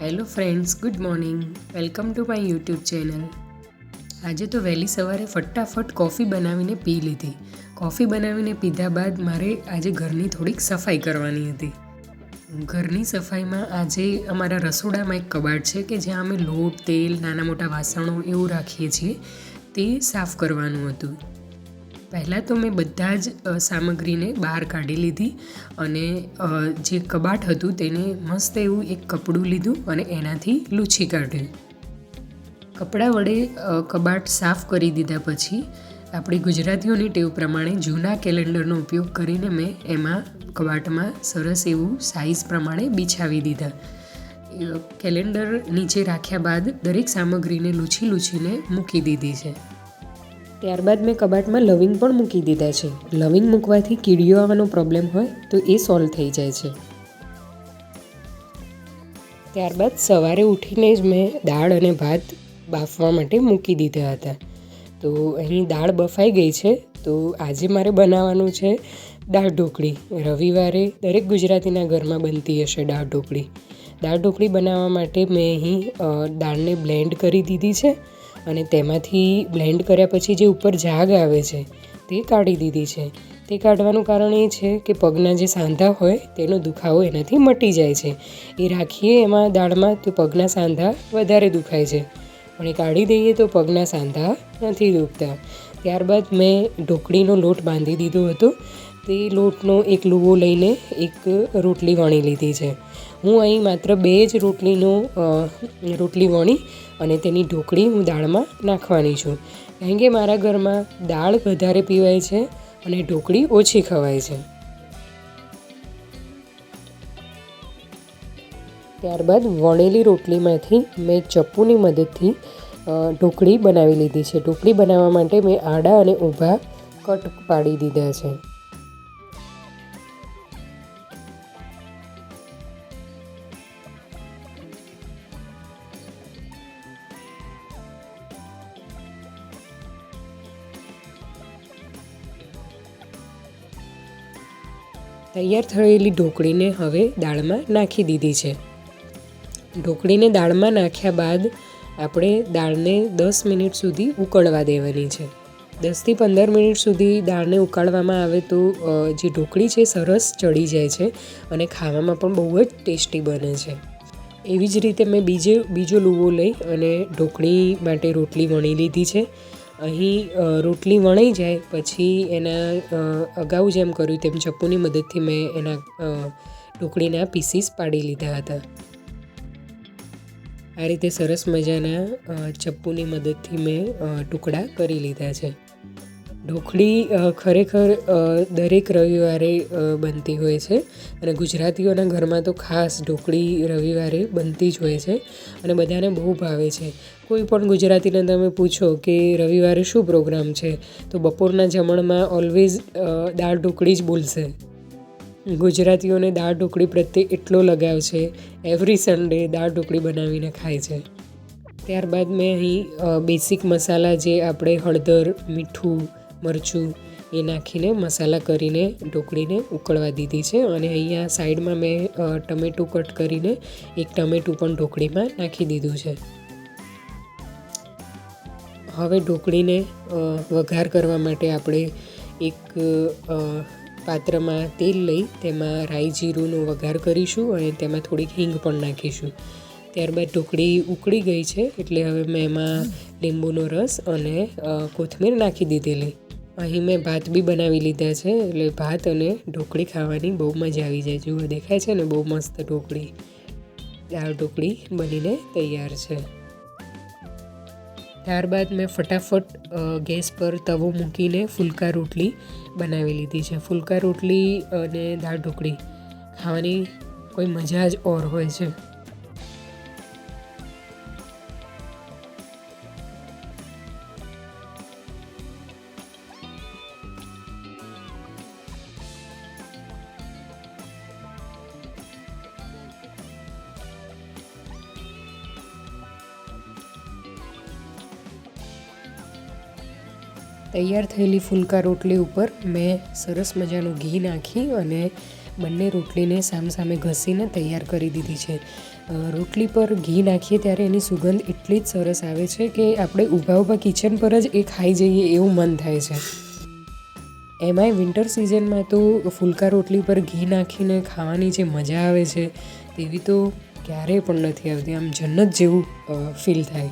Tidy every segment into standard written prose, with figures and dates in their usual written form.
Hello friends, good morning. Welcome to my YouTube channel. આજે તો વહેલી સવારે ફટાફટ કોફી બનાવીને પી લીધી. કોફી બનાવીને પીધા બાદ મારે આજે ઘરની થોડીક સફાઈ કરવાની હતી. ઘરની સફાઈમાં આજે અમારા રસોડામાં એક કબાટ છે કે જ્યાં અમે લોટ, તેલ, નાના મોટા વાસણો એવું રાખીએ છીએ, તે સાફ કરવાનું હતું. પહેલાં તો મેં બધા જ સામગ્રીને બહાર કાઢી લીધી અને જે કબાટ હતું તેને મસ્ત એવું એક કપડું લીધું અને એનાથી લૂછી કાઢ્યું. કપડાં વડે કબાટ સાફ કરી દીધા પછી આપણી ગુજરાતીઓની ટેવ પ્રમાણે જૂના કેલેન્ડરનો ઉપયોગ કરીને મેં એમાં કબાટમાં સરસ એવું સાઇઝ પ્રમાણે બિછાવી દીધા. કેલેન્ડર નીચે રાખ્યા બાદ દરેક સામગ્રીને લૂછીને મૂકી દીધી છે. ત્યારબાદ મેં કબાટમાં લવિંગ પણ મૂકી દીધા છે. લવિંગ મૂકવાથી કીડીઓ આવવાનો પ્રોબ્લેમ હોય તો એ સોલ્વ થઈ જાય છે. ત્યારબાદ સવારે ઉઠીને જ મેં દાળ અને ભાત બાફવા માટે મૂકી દીધા હતા. તો અહીં દાળ બફાઈ ગઈ છે. તો આજે મારે બનાવવાનું છે દાળ ઢોકળી. રવિવારે દરેક ગુજરાતીના ઘરમાં બનતી હશે દાળ ઢોકળી. દાળ ઢોકળી બનાવવા માટે મેં અહીં દાળને બ્લેન્ડ કરી દીધી છે અને તેમાંથી બ્લેન્ડ કર્યા પછી જે ઉપર ઝાગ આવે છે તે કાઢી દીધી છે. તે કાઢવાનું કારણ એ છે કે પગના જે સાંધા હોય તેનો દુખાવો એનાથી મટી જાય છે. એ રાખીએ એમાં દાળમાં તો પગના સાંધા વધારે દુખાય છે, પણ એ કાઢી દઈએ તો પગના સાંધા નથી દુખતા. ત્યારબાદ મેં ઢોકળીનો લોટ બાંધી દીધો હતો. તે લોટનો એક લુવો લઈને એક રોટલી વણી લીધી છે. હું અહીં માત્ર 2 જ રોટલી વણી અને તેની ઢોકળી હું દાળમાં નાખવાની છું. કારણ કે મારા ઘરમાં દાળ વધારે પીવાય છે અને ઢોકળી ઓછી ખવાય છે. ત્યારબાદ વણેલી રોટલીમાંથી મેં ચપ્પુની મદદથી ઢોકળી બનાવી લીધી છે. ઢોકળી બનાવવા માટે મેં આડા અને ઊભા કટ પાડી દીધા છે. તૈયાર થયેલી ઢોકળીને હવે દાળમાં નાખી દીધી છે. ઢોકળીને દાળમાં નાખ્યા બાદ આપણે દાળને 10 મિનિટ સુધી ઉકળવા દેવાની છે. 10થી 15 મિનિટ સુધી દાળને ઉકાળવામાં આવે તો જે ઢોકળી છે સરસ ચડી જાય છે અને ખાવામાં પણ બહુ જ ટેસ્ટી બને છે. એવી જ રીતે મેં બીજો લુવો લઈ અને ઢોકળી માટે રોટલી વણી લીધી છે. અહીં રોટલી વણાઈ જાય પછી એના અગાઉ જેમ કર્યું તેમ ચપ્પુની મદદથી મેં એના ઢોકળીના પીસીસ પાડી લીધા હતા. આ રીતે સરસ મજાના ચપ્પુની મદદથી મેં ટુકડા કરી લીધા છે. ઢોકળી ખરેખર દરેક રવિવારે બનતી હોય છે અને ગુજરાતીઓના ઘરમાં તો ખાસ ઢોકળી રવિવારે બનતી જ હોય છે અને બધાને બહુ ભાવે છે. કોઈ પણ ગુજરાતીને તમે પૂછો કે રવિવારે શું પ્રોગ્રામ છે તો બપોરના જમણમાં ઓલવેઝ દાળ ઢોકળી જ બોલશે. ગુજરાતીઓને દાળ ઢોકળી પ્રત્યે એટલો લગાવ છે, એવરી સન્ડે દાળ ઢોકળી બનાવીને ખાય છે. ત્યારબાદ મેં અહીં બેસિક મસાલા જે આપણે હળદર, મીઠું, મરચું એ નાખીને મસાલા કરીને ઢોકળીને ઉકળવા દીધી છે અને અહીંયા સાઈડમાં મેં ટમેટું કટ કરીને એક ટમેટું પણ ઢોકળીમાં નાખી દીધું છે. હવે ઢોકળીને વઘાર કરવા માટે આપણે એક પાત્રમાં તેલ લઈ તેમાં રાઈ જીરુંનો વઘાર કરીશું અને તેમાં થોડીક હિંગ પણ નાખીશું. ત્યારબાદ ઢોકળી ઉકળી ગઈ છે એટલે હવે મેં એમાં લીંબુનો રસ અને કોથમીર નાખી દીધેલી. અહીં મેં ભાત બી બનાવી લીધા છે એટલે ભાત અને ઢોકળી ખાવાની બહુ મજા આવી જાય. જુઓ દેખાય છે ને બહુ મસ્ત ઢોકળી. દાળ ઢોકળી બનીને તૈયાર છે. ત્યારબાદ મેં ફટાફટ ગેસ પર તવો મૂકીને ફુલકા રોટલી બનાવી લીધી છે. ફુલકા રોટલી અને દાળ ઢોકળી ખાવાની કોઈ મજા જ ઓર હોય છે. તૈયાર થયેલી ફુલકા રોટલી ઉપર મેં સરસ મજાનું ઘી નાખી અને બંને રોટલીને સામસામે ઘસીને તૈયાર કરી દીધી છે. રોટલી પર ઘી નાખીએ ત્યારે એની સુગંધ એટલી જ સરસ આવે છે કે આપણે ઊભા ઊભા કિચન પર જ એ ખાઈ જઈએ એવું મન થાય છે. એમાંય વિન્ટર સિઝનમાં તો ફુલકા રોટલી પર ઘી નાખીને ખાવાની જે મજા આવે છે તેવી તો ક્યારેય પણ નથી આવતી. આમ જન્નત જેવું ફીલ થાય.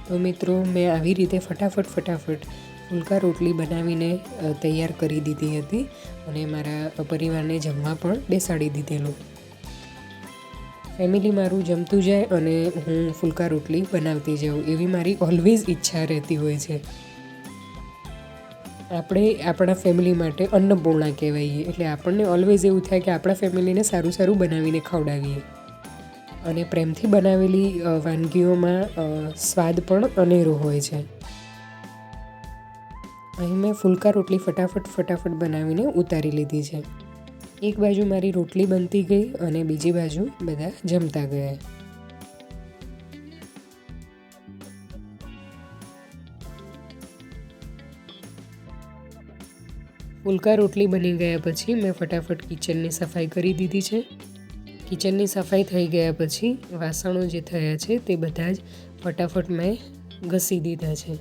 તો મિત્રો, મેં આવી રીતે ફટાફટ ફુલકા રોટલી બનાવીને તૈયાર કરી દીધી હતી અને મારા પરિવારને જમવા પણ બેસાડી દીધેલું. ફેમિલી મારું જમતું જાય અને હું ફુલકા રોટલી બનાવતી જાઉં એવી મારી ઓલવેઝ ઈચ્છા રહેતી હોય છે. આપણે આપણા ફેમિલી માટે અન્નપૂર્ણા કહેવાઈએ, એટલે આપણને ઓલવેઝ એવું થાય કે આપણા ફેમિલીને સારું સારું બનાવીને ખવડાવીએ. અને પ્રેમથી બનાવેલી વાનગીઓમાં સ્વાદ પણ અનેરો હોય છે. અહીં મેં ફુલકા રોટલી ફટાફટ બનાવીને ઉતારી લીધી છે. એક બાજુ મારી રોટલી બનતી ગઈ અને બીજી બાજુ બધા જમતા ગયા. ફુલકા રોટલી બની ગયા પછી મેં ફટાફટ કિચનની સફાઈ કરી દીધી છે. કિચનની સફાઈ થઈ ગયા પછી વાસણો જે થયા છે તે બધા જ ફટાફટ મેં ઘસી દીધા છે.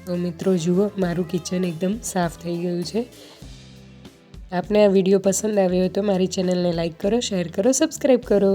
તો મિત્રો જુઓ, મારું કિચન એકદમ સાફ થઈ ગયું છે. આપને આ વિડીયો પસંદ આવ્યો હોય તો મારી ચેનલને લાઈક કરો, શેર કરો, સબસ્ક્રાઈબ કરો.